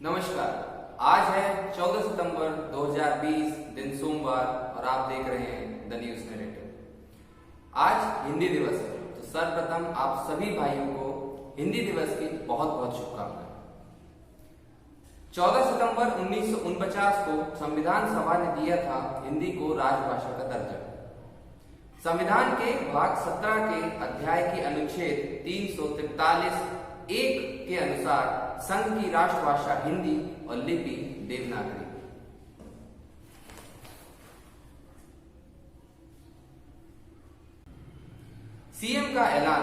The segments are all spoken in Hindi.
नमस्कार। आज है 14 सितंबर 2020, दिन सोमवार और आप देख रहे हैं द न्यूज नैरेटिव। आज हिंदी दिवस है, तो सर्वप्रथम आप सभी भाइयों को हिंदी दिवस की बहुत बहुत शुभकामनाएं। 14 सितंबर 1949 को संविधान सभा ने दिया था हिंदी को राजभाषा का दर्जा। संविधान के भाग 17 के अध्याय के अनुच्छेद 343(1) के अनुसार संघ की राष्ट्रभाषा हिंदी और लिपि देवनागरी। सीएम का ऐलान,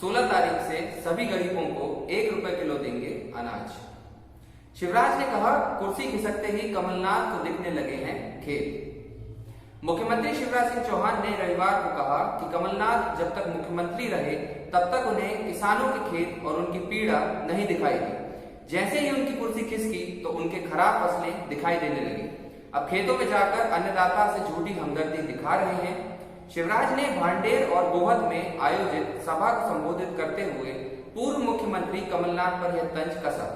16 तारीख से सभी गरीबों को 1 रुपए किलो देंगे अनाज। शिवराज ने कहा, कुर्सी खिसकते ही कमलनाथ को दिखने लगे हैं खेत। मुख्यमंत्री शिवराज सिंह चौहान ने रविवार को कहा कि कमलनाथ जब तक मुख्यमंत्री रहे तब तक उन्हें किसानों के खेत और उनकी पीड़ा नहीं दिखाई दी। जैसे ही उनकी कुर्सी खिसकी तो उनके खराब फसलें दिखाई देने लगी। अब खेतों में जाकर अन्नदाता से झूठी हमदर्दी दिखा रहे हैं। शिवराज ने भांडेर और गोहद में आयोजित सभा को संबोधित करते हुए पूर्व मुख्यमंत्री कमलनाथ पर यह तंज कसा।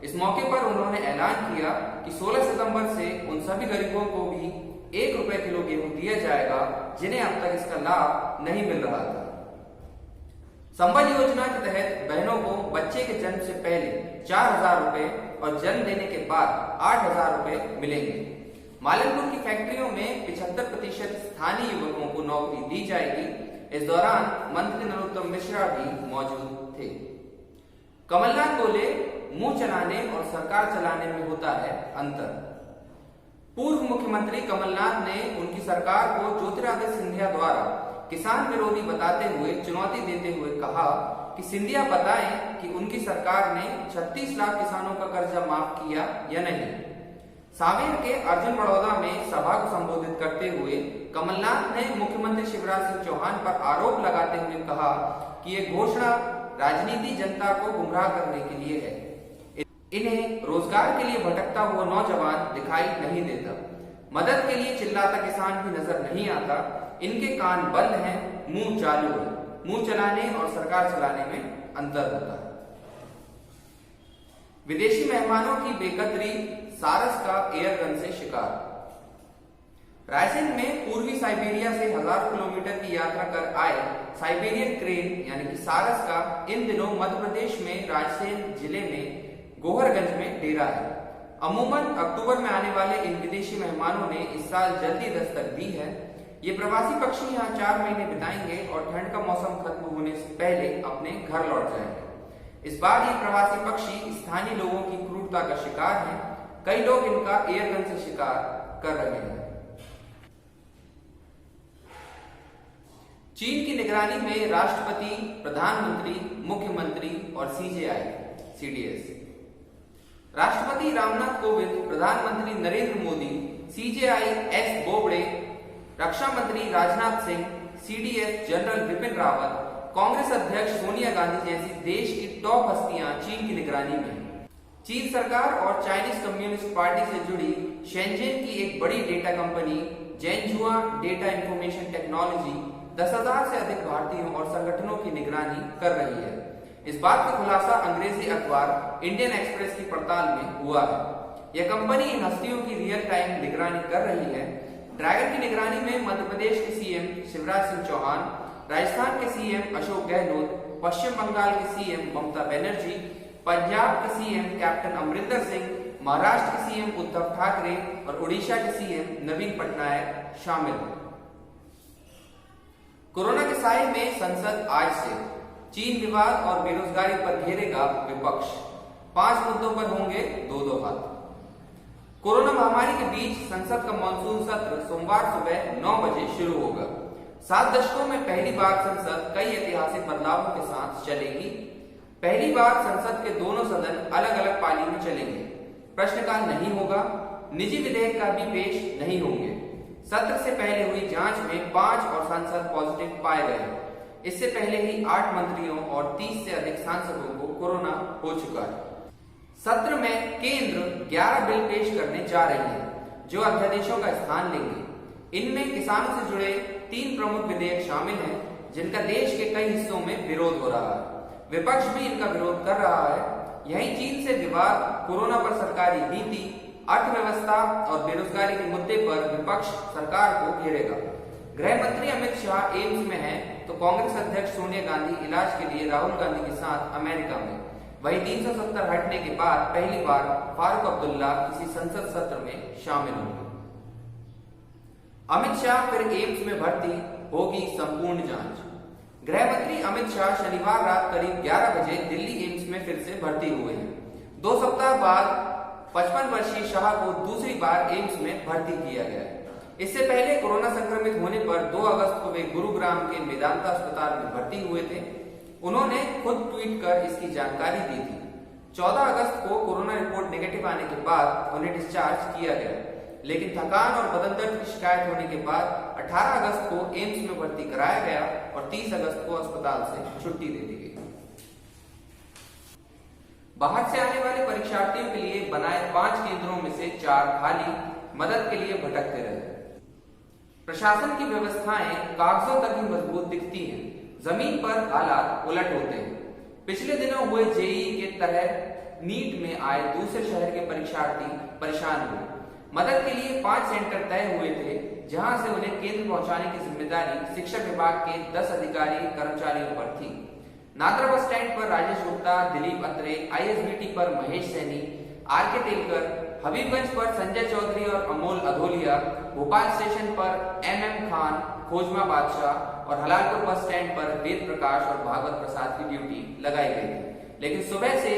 इस मौके पर उन्होंने ऐलान किया कि 16 सितंबर से उन सभी गरीबों को भी 1 रुपए किलो गेहूं दिया जाएगा जिन्हें अब तक इसका लाभ नहीं मिल रहा था। संबल योजना के तहत बहनों को बच्चे के जन्म से पहले 4,000 रुपए और जन्म देने के बाद 8,000 रुपए मिलेंगे। मालनपुर की फैक्ट्रियों में 75% स्थानीय युवकों को नौकरी दी जाएगी। इस दौरान मंत्री नरोत्तम मिश्रा भी मौजूद थे। कमलनाथ बोले, मुंह चलाने और सरकार चलाने में होता है अंतर। पूर्व मुख्यमंत्री कमलनाथ ने उनकी सरकार को ज्योतिरादित्य सिंधिया द्वारा किसान विरोधी बताते हुए चुनौती देते हुए कहा कि सिंधिया बताएं कि उनकी सरकार ने 36 लाख किसानों का कर्जा माफ किया या नहीं। सांवेर के अर्जुन बड़ौदा में सभा को संबोधित करते हुए कमलनाथ ने मुख्यमंत्री शिवराज सिंह चौहान पर आरोप लगाते हुए कहा कि ये घोषणा राजनीति जनता को गुमराह करने के लिए है। इन्हें रोजगार के लिए भटकता हुआ नौजवान दिखाई नहीं देता, मदद के लिए चिल्लाता किसान भी नजर नहीं आता। इनके कान बंद हैं, मुंह चालू है। मुंह चलाने और सरकार चलाने में अंतर होता है। विदेशी मेहमानों की बेकदरी, सारस का एयरगन से शिकार। रायसेन में पूर्वी साइबेरिया से हजारों किलोमीटर की यात्रा कर आए साइबेरियन क्रेन यानी कि सारस का इन दिनों मध्य प्रदेश में रायसेन जिले में गोहरगंज में डेरा है। अमूमन अक्टूबर में आने वाले इन विदेशी मेहमानों ने इस साल जल्दी दस्तक दी है। ये प्रवासी पक्षी यहाँ 4 महीने बिताएंगे और ठंड का मौसम खत्म होने से पहले अपने घर लौट जाएंगे। इस बार ये प्रवासी पक्षी स्थानीय लोगों की क्रूरता का शिकार हैं। कई लोग इनका एयरगन से शिकार कर रहे हैं। चीन की निगरानी में राष्ट्रपति, प्रधानमंत्री, मुख्यमंत्री और CJI राष्ट्रपति रामनाथ कोविंद, प्रधानमंत्री नरेंद्र मोदी, CJI बोबड़े, रक्षा मंत्री राजनाथ सिंह, CDS जनरल विपिन रावत, कांग्रेस अध्यक्ष सोनिया गांधी जैसी देश की टॉप हस्तियां चीन की निगरानी में। चीन सरकार और चाइनीज कम्युनिस्ट पार्टी से जुड़ी शेंजेन की एक बड़ी data company Zhenhua data information technology 10,000 से अधिक भारतीयों और संगठनों की निगरानी कर रही है। इस बात का खुलासा अंग्रेजी अखबार इंडियन एक्सप्रेस की पड़ताल में हुआ है। यह कंपनी इन हस्तियों की रियल टाइम निगरानी कर रही है। ड्रैगन की निगरानी में मध्य प्रदेश के सीएम शिवराज सिंह चौहान, राजस्थान के सीएम अशोक गहलोत, पश्चिम बंगाल के सीएम ममता बनर्जी, पंजाब के सीएम कैप्टन अमरिंदर सिंह, महाराष्ट्र के सीएम उद्धव ठाकरे और उड़ीसा के सीएम नवीन पटनायक शामिल हैं। कोरोना के साए में संसद आज से चीन विवाद और बेरोजगारी पर घेरेगा विपक्ष। 5 मुद्दों पर होंगे 2-2 हाथ। कोरोना महामारी के बीच संसद का मानसून सत्र सोमवार सुबह 9 बजे शुरू होगा। 7 दशकों में पहली बार संसद कई ऐतिहासिक बदलावों के साथ चलेगी। पहली बार संसद के दोनों सदन अलग अलग पाली में चलेंगे। प्रश्नकाल नहीं होगा। निजी विधेयक का भी पेश नहीं होंगे। सत्र से पहले हुई जांच में 5 और सांसद पॉजिटिव पाए गए। इससे पहले ही 8 मंत्रियों और 30 से अधिक सांसदों को कोरोना हो चुका है। सत्र में केंद्र 11 बिल पेश करने जा रही है जो अध्यादेशों का स्थान लेंगे। इनमें किसानों से जुड़े 3 प्रमुख विधेयक शामिल हैं जिनका देश के कई हिस्सों में विरोध हो रहा है। विपक्ष भी इनका विरोध कर रहा है। यही चीन से विवाद, कोरोना पर सरकारी नीति, अर्थव्यवस्था और बेरोजगारी के मुद्दे पर विपक्ष सरकार को घेरेगा। गृह मंत्री अमित शाह एम्स में हैं, तो कांग्रेस अध्यक्ष सोनिया गांधी इलाज के लिए राहुल गांधी के साथ अमेरिका में। वही 370 हटने के बाद पहली बार फारूक अब्दुल्ला किसी संसद सत्र में शामिल होंगे। अमित शाह फिर एम्स में भर्ती, होगी संपूर्ण जांच। गृह मंत्री अमित शाह शनिवार रात करीब 11 बजे दिल्ली एम्स में फिर से भर्ती हुए हैं। 2 सप्ताह बाद 55 वर्षीय शाह को दूसरी बार एम्स में भर्ती किया गया है। इससे पहले कोरोना संक्रमित होने पर 2 अगस्त को वे गुरुग्राम के मेदांता अस्पताल में भर्ती हुए थे। उन्होंने खुद ट्वीट कर इसकी जानकारी दी थी। 14 अगस्त को कोरोना रिपोर्ट नेगेटिव आने के बाद उन्हें डिस्चार्ज किया गया, लेकिन थकान और बदन दर्द की शिकायत होने के बाद 18 अगस्त को एम्स में भर्ती कराया गया और 30 अगस्त को अस्पताल से छुट्टी दे दी गई। बाहर से आने वाले परीक्षार्थियों के लिए बनाए 5 केंद्रों में से 4 खाली, मदद के लिए भटकते रहे। प्रशासन की व्यवस्थाएं कागजों तक ही मजबूत दिखती हैं, जमीन पर हालात उलट होते हैं। पिछले दिनों हुए जेईई के तरह नीट में आए दूसरे शहर के परीक्षार्थी परेशान हुए। मदद के लिए 5 सेंटर तय हुए थे, जहां से उन्हें केंद्र पहुंचाने की जिम्मेदारी शिक्षा विभाग के 10 अधिकारी कर्मचारियों पर थी। नादरा बस स्टैंड पर राजेश गुप्ता, दिलीप अत्रे, आईएसबीटी पर महेश सैनी, आरके तेलकर, हबीबगंज पर संजय चौधरी और अमोल अधोलिया, भोपाल स्टेशन पर एमएम खान, खोजमा बादशाह और हलालपुर बस स्टैंड पर वेद प्रकाश और भागवत प्रसाद की ड्यूटी लगाई गई थी। लेकिन सुबह से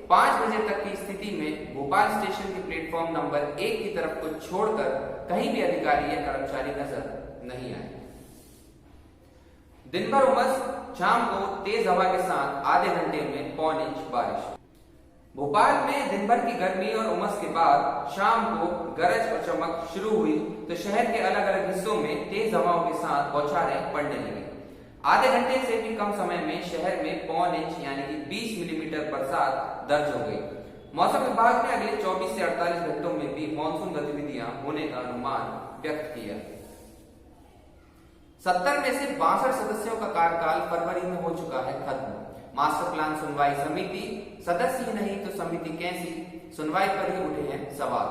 5 बजे तक की स्थिति में भोपाल स्टेशन के प्लेटफॉर्म नंबर 1 की तरफ को छोड़कर कहीं भी अधिकारी या कर्मचारी नजर नहीं आए। दिन भर उमस, शाम को तेज हवा के साथ आधे घंटे में पौने इंच बारिश। भोपाल में दिन भर की गर्मी और उमस के बाद शाम को गरज और चमक शुरू हुई तो शहर के अलग अलग हिस्सों में तेज हवाओं के साथ बौछारें पड़ने लगी। आधे घंटे से भी कम समय में शहर में पौन इंच यानी कि 20 मिलीमीटर बरसात दर्ज हो गई। मौसम विभाग ने अगले 24 से 48 घंटों में भी मानसून गतिविधियां होने का अनुमान व्यक्त किया। 70 में से 62 सदस्यों का कार्यकाल फरवरी में हो चुका है खत्म। मास्टर प्लान सुनवाई समिति, सदस्य ही नहीं तो समिति कैसी, सुनवाई पर ही उठे हैं सवाल।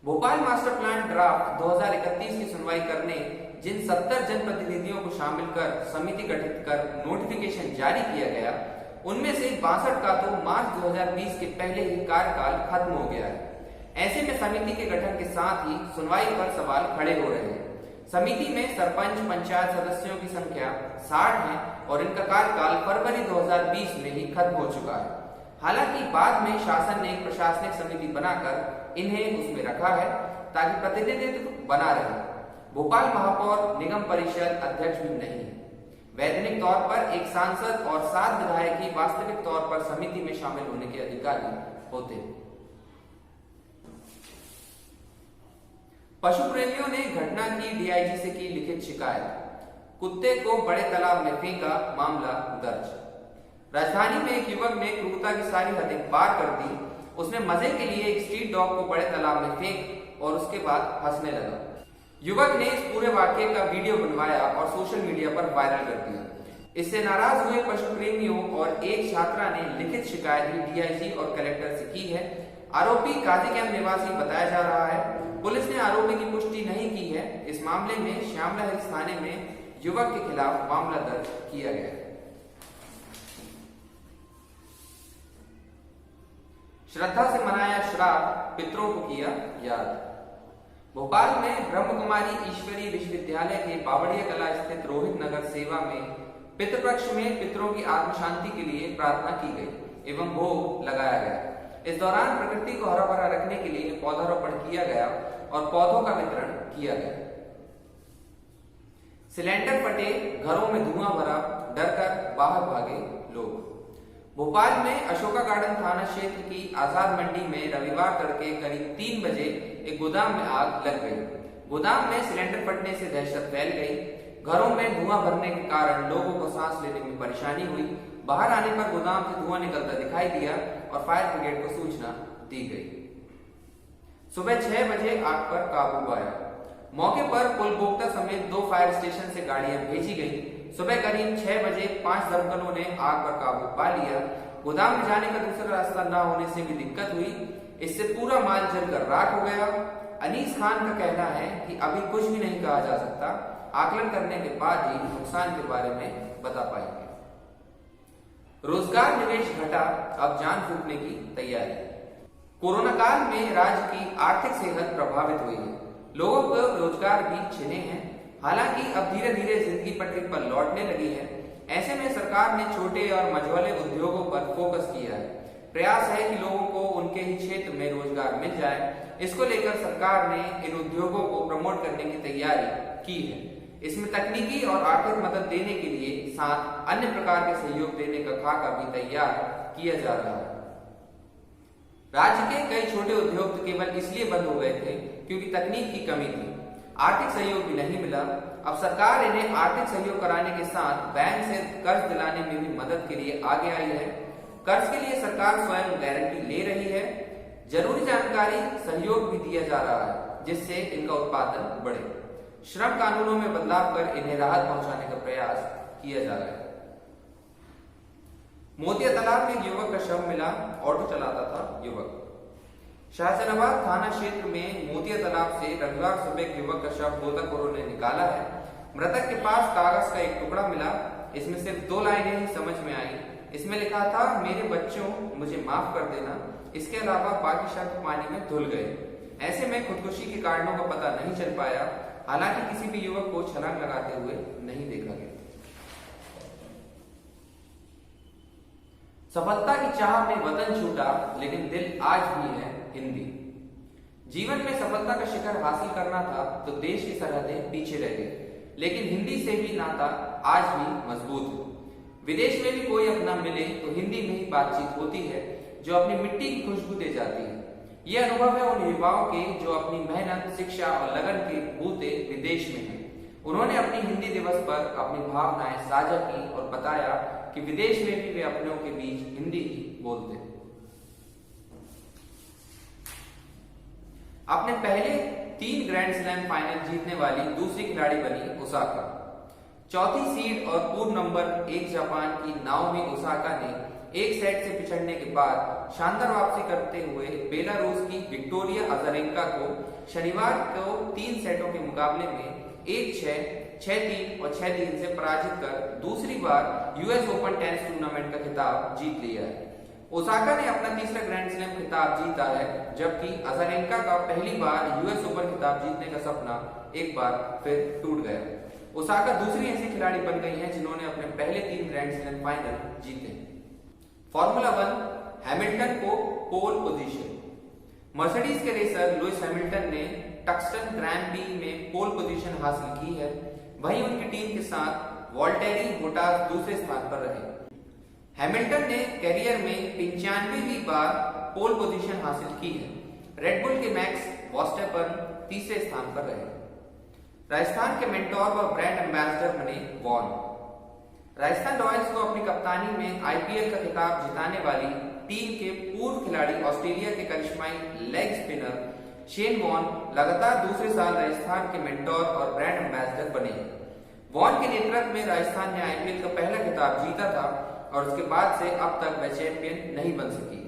भोपाल मास्टर प्लान ड्राफ्ट 2031 की सुनवाई करने जिन 70 जनप्रतिनिधियों को शामिल कर समिति गठित कर नोटिफिकेशन जारी किया गया, उनमें से 62 का तो मार्च 2020 के पहले ही कार्यकाल खत्म हो गया है। ऐसे में समिति के गठन के साथ ही सुनवाई पर सवाल खड़े हो रहे हैं। समिति में सरपंच, पंचायत सदस्यों की संख्या 60 है और इनका कार्यकाल फरवरी 2020 में ही खत्म हो चुका है। हालांकि बाद में शासन ने एक प्रशासनिक समिति बनाकर इन्हें उसमें रखा है ताकि प्रतिनिधित्व बना रहे। भोपाल महापौर निगम परिषद अध्यक्ष भी नहीं है। वैधानिक तौर पर एक सांसद और 7 विधायक ही वास्तविक तौर पर समिति में शामिल होने के अधिकारी होते हैं। पशु प्रेमियों ने घटना की डीआईजी से की लिखित शिकायत। कुत्ते को बड़े तालाब में फेंका, मामला दर्ज। राजधानी में एक युवक ने क्रूरता की सारी हदें पार कर दी। उसने मजे के लिए एक स्ट्रीट डॉग को बड़े तालाब में फेंक और उसके बाद हंसने लगा। युवक ने इस पूरे वाकये का वीडियो बनवाया और सोशल मीडिया पर वायरल कर दिया। इससे नाराज हुए पशु प्रेमियों और एक छात्रा ने लिखित शिकायत भी डीआईजी और कलेक्टर से की है। आरोपी काजी कैंप निवासी बताया जा रहा है। पुलिस ने आरोपी की पुष्टि नहीं की है। इस मामले में श्यामला हिल्स थाने में युवक के खिलाफ मामला दर्ज किया गया है। श्रद्धा से मनाया श्राद्ध, पितरों को किया याद। भोपाल में ब्रह्म कुमारी ईश्वरी विश्वविद्यालय के बावड़िया कला स्थित रोहित नगर सेवा में पितृपक्ष में पितरों की आत्म शांति के लिए प्रार्थना की गई एवं भोग लगाया गया। इस दौरान प्रकृति को हरा भरा रखने के लिए पौधारोपण किया गया और पौधों का वितरण किया गया। सिलेंडर फटे, घरों में धुआं भरा, डर कर बाहर भागे लोग। भोपाल में अशोका गार्डन थाना क्षेत्र की आजाद मंडी में रविवार तड़के करीब 3 बजे एक गोदाम में आग लग गई। गोदाम में सिलेंडर फटने से दहशत फैल गई। घरों में धुआं भरने के कारण लोगों को सांस लेने में परेशानी हुई। बाहर आने पर गोदाम से धुआं निकलता दिखाई दिया और फायर ब्रिगेड को सूचना दी गई। सुबह 6 बजे आग पर काबू आया। मौके पर पुलबोक्ता समेत 2 फायर स्टेशन से गाड़ियां भेजी गई। सुबह करीब 6 बजे 5 दमकलों ने आग पर काबू पा लिया। गोदाम में जाने का दूसरा रास्ता न होने से भी दिक्कत हुई। इससे पूरा माल जलकर राख हो गया। अनीस खान का कहना है कि अभी कुछ भी नहीं कहा जा सकता, आकलन करने के बाद ही नुकसान के बारे में बता पाएंगे। रोजगार निवेश घटा, अब जान फूकने की तैयारी। कोरोना काल में राज्य की आर्थिक सेहत प्रभावित हुई है, लोगों को रोजगार भी छिने हैं। हालांकि अब धीरे धीरे जिंदगी पटरी पर लौटने लगी है। ऐसे में सरकार ने छोटे और मझोले उद्योगों पर फोकस किया है। प्रयास है कि लोगों को उनके ही क्षेत्र में रोजगार मिल जाए। इसको लेकर सरकार ने इन उद्योगों को प्रमोट करने की तैयारी की है। इसमें तकनीकी और आर्थिक मदद देने के लिए साथ अन्य प्रकार के सहयोग देने का खाका भी तैयार किया जा रहा है। राज्य के कई छोटे उद्योग तो केवल इसलिए बंद हो गए थे क्योंकि तकनीक की कमी थी, आर्थिक सहयोग भी नहीं मिला। अब सरकार इन्हें आर्थिक सहयोग कराने के साथ बैंक से कर्ज दिलाने में भी मदद के लिए आगे आई है। कर्ज के लिए सरकार स्वयं गारंटी ले रही है। जरूरी जानकारी सहयोग भी दिया जा रहा है जिससे इनका उत्पादन बढ़े। श्रम कानूनों में बदलाव कर इन्हें राहत पहुंचाने का प्रयास किया जा रहा है। मोतिया तालाब में युवक का शव मिला, ऑटो चलाता था युवक। शाहजहानाबाद थाना क्षेत्र में मोतिया तालाब से रविवार सुबह युवक का शव गोताखोरों ने निकाला है। मृतक के पास कागज का एक टुकड़ा मिला। इसमें सिर्फ 2 लाइनें ही समझ में आई। इसमें लिखा था, मेरे बच्चों मुझे माफ कर देना। इसके अलावा बाकी शब्द पानी में धुल गए। ऐसे में खुदकुशी के कारणों का पता नहीं चल पाया। हालांकि किसी भी युवक को छलांग लगाते हुए नहीं देखा गया। सफलता की चाह में वतन छूटा, लेकिन दिल आज भी है हिंदी। जीवन में सफलता का शिखर हासिल करना था तो देश की सरहदें पीछे रह गई, लेकिन हिंदी से भी नाता आज भी मजबूत है। विदेश में भी कोई अपना मिले तो हिंदी में ही बातचीत होती है, जो अपनी मिट्टी की खुशबू दे जाती है। यह अनुभव है उन युवाओं के जो अपनी मेहनत, शिक्षा और लगन के बूते विदेश में हैं। उन्होंने अपनी हिंदी दिवस पर अपनी भावनाएं साझा की और बताया कि विदेश में भी वे अपनों के बीच हिंदी ही बोलते हैं। अपने पहले 3 ग्रैंड स्लैम फाइनल जीतने वाली दूसरी खिलाड़ी बनी ओसाका। चौथी सीड और पूर्व नंबर 1 जापान की नाओमी ओसाका ने एक सेट से पिछड़ने के बाद शानदार वापसी करते हुए बेलारूस की विक्टोरिया अजारेंका को शनिवार को 3 सेटों के मुकाबले में 1-6, 6-3 और 6-3 से पराजित कर दूसरी बार यूएस ओपन टेनिस टूर्नामेंट का खिताब जीत लिया है। ओसाका ने अपना तीसरा ग्रैंड स्लैम खिताब जीता है, जबकि अजारेंका का पहली बार यूएस ओपन खिताब जीतने का सपना एक बार फिर टूट गया। ओसाका दूसरी ऐसी खिलाड़ी बन गई हैं जिन्होंने अपने पहले 3 ग्रैंड स्लैम फाइनल जीते। फॉर्मूला 1 हैमिल्टन को पोल पोजीशन। मर्सिडीज के रेसर लुइस हैमिल्टन ने टक्सटन ग्रैंड प्री में पोल पोजीशन हासिल की है। वहीं उनकी टीम के साथ वॉल्टेरी बोटास दूसरे स्थान पर रहे। हैमिल्टन ने कैरियर में 95वीं बार पोल पोजीशन हासिल की है। रेडबुल के मैक्स वर्स्टेपन तीसरे स्थान पर रहे। राजस्थान के मेंटोर व ब्रांड एम्बेसडर बने वॉन। राजस्थान रॉयल्स को अपनी कप्तानी में आईपीएल का खिताब जिताने वाली टीम के पूर्व खिलाड़ी ऑस्ट्रेलिया के करिश्माई लेग स्पिनर शेन वॉन लगातार दूसरे साल राजस्थान के मेंटोर और ब्रांड एम्बेसडर बने। वॉन के नेतृत्व में राजस्थान ने आईपीएल का पहला खिताब जीता था और उसके बाद से अब तक वह चैंपियन नहीं बन सकी।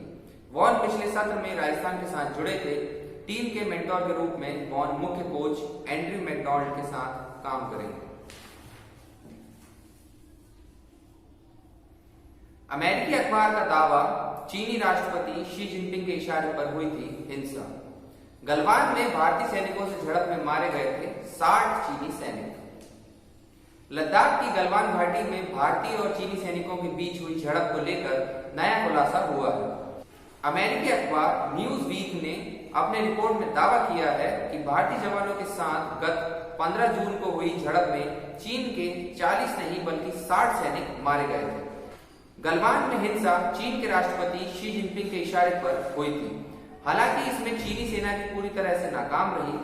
वॉन पिछले सत्र में राजस्थान के साथ जुड़े थे। टीम के मेंटोर के रूप में वॉन मुख्य कोच एंड्रयू मैकडॉनल्ड के साथ काम करेंगे। अमेरिकी अखबार का दावा, चीनी राष्ट्रपति शी जिनपिंग के इशारे पर हुई थी हिंसा। गलवान में भारतीय सैनिकों से झड़प में मारे गए थे 60 चीनी सैनिक। लद्दाख की गलवान घाटी में भारतीय और चीनी सैनिकों के बीच हुई झड़प को लेकर नया खुलासा हुआ है। अमेरिकी अखबार न्यूज वीक ने अपने रिपोर्ट में दावा किया है कि भारतीय जवानों के साथ गत 15 जून को हुई झड़प में चीन के 40 नहीं बल्कि 60 सैनिक मारे गए थे। गलवान में हिंसा चीन के राष्ट्रपति शी जिनपिंग के इशारे पर हुई थी। हालांकि इसमें चीनी सेना की पूरी तरह से नाकाम रही।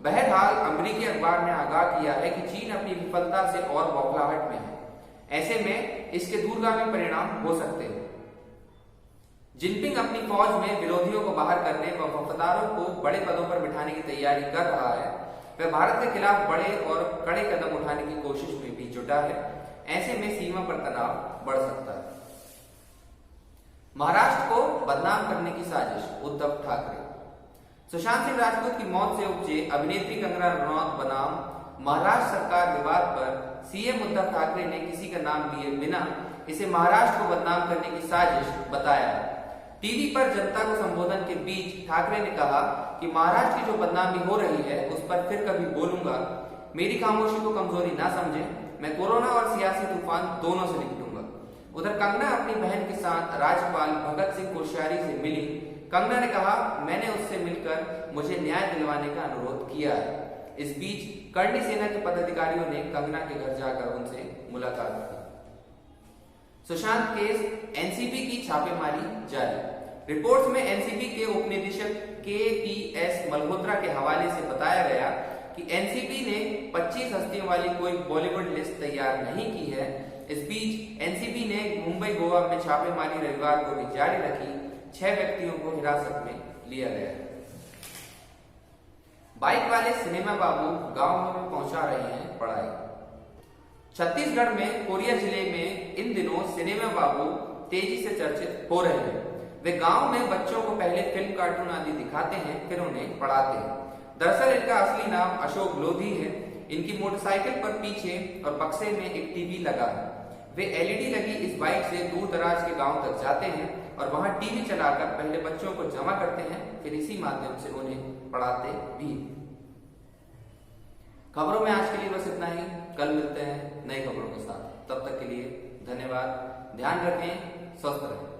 बहरहाल अमेरिकी अखबार ने आगाह किया है कि चीन अपनी विफलता से और बौखलाहट में है। ऐसे में इसके दूरगामी परिणाम हो सकते हैं। जिनपिंग अपनी फौज में विरोधियों को बाहर करने व वफादारों को बड़े पदों पर बिठाने की तैयारी कर रहा है। वह भारत के खिलाफ बड़े और कड़े कदम उठाने की कोशिश में भी जुटा है। ऐसे में सीमा पर तनाव बढ़ सकता है। महाराष्ट्र को बदनाम करने की साजिश, उद्धव ठाकरे। सुशांत सिंह राजपूत की मौत से उपजे अभिनेत्री कंगना रनौत बनाम महाराष्ट्र सरकार विवाद पर सीएम उद्धव ठाकरे ने किसी का नाम लिए बिना इसे महाराष्ट्र को बदनाम करने की साजिश बताया। टीवी पर जनता को संबोधन के बीच ठाकरे ने कहा कि महाराष्ट्र की जो बदनामी हो रही है उस पर फिर कभी बोलूंगा। मेरी खामोशी को कमजोरी ना समझें, मैं कोरोना और सियासी तूफान दोनों से निपटूंगा। उधर कंगना अपनी बहन के साथ राज्यपाल भगत सिंह कोश्यारी से मिली। कंगना ने कहा, मैंने उससे मिलकर मुझे न्याय दिलवाने का अनुरोध किया है। इस बीच करणी सेना के पदाधिकारियों ने कंगना के घर जाकर उनसे मुलाकात की। सुशांत केस, एनसीबी की छापेमारी जारी। रिपोर्ट्स में एनसीबी के उप निदेशक केपीएस मल्होत्रा के हवाले से बताया गया कि एनसीबी ने 25 हस्तियों वाली कोई बॉलीवुड लिस्ट तैयार नहीं की है। इस बीच एनसीबी ने मुंबई गोवा में छापेमारी रविवार को भी जारी रखी। 6 व्यक्तियों को हिरासत में लिया गया। बाइक वाले सिनेमा बाबू गांव में पहुंचा रहे हैं पढ़ाई। छत्तीसगढ़ में कोरिया जिले में इन दिनों सिनेमा बाबू तेजी से चर्चित हो रहे हैं। वे गांव में बच्चों को पहले फिल्म, कार्टून आदि दिखाते हैं, फिर उन्हें पढ़ाते हैं। दरअसल इनका असली नाम अशोक लोधी है। इनकी मोटरसाइकिल पर पीछे और बक्से में एक टीवी लगा है। वे एलईडी लगी इस बाइक से दूर दराज के गांव तक जाते हैं और वहां टीवी चलाकर पहले बच्चों को जमा करते हैं, फिर इसी माध्यम से उन्हें पढ़ाते भी। खबरों में आज के लिए बस इतना ही। कल मिलते हैं नई खबरों के साथ। तब तक के लिए धन्यवाद। ध्यान रखें, स्वस्थ रहें।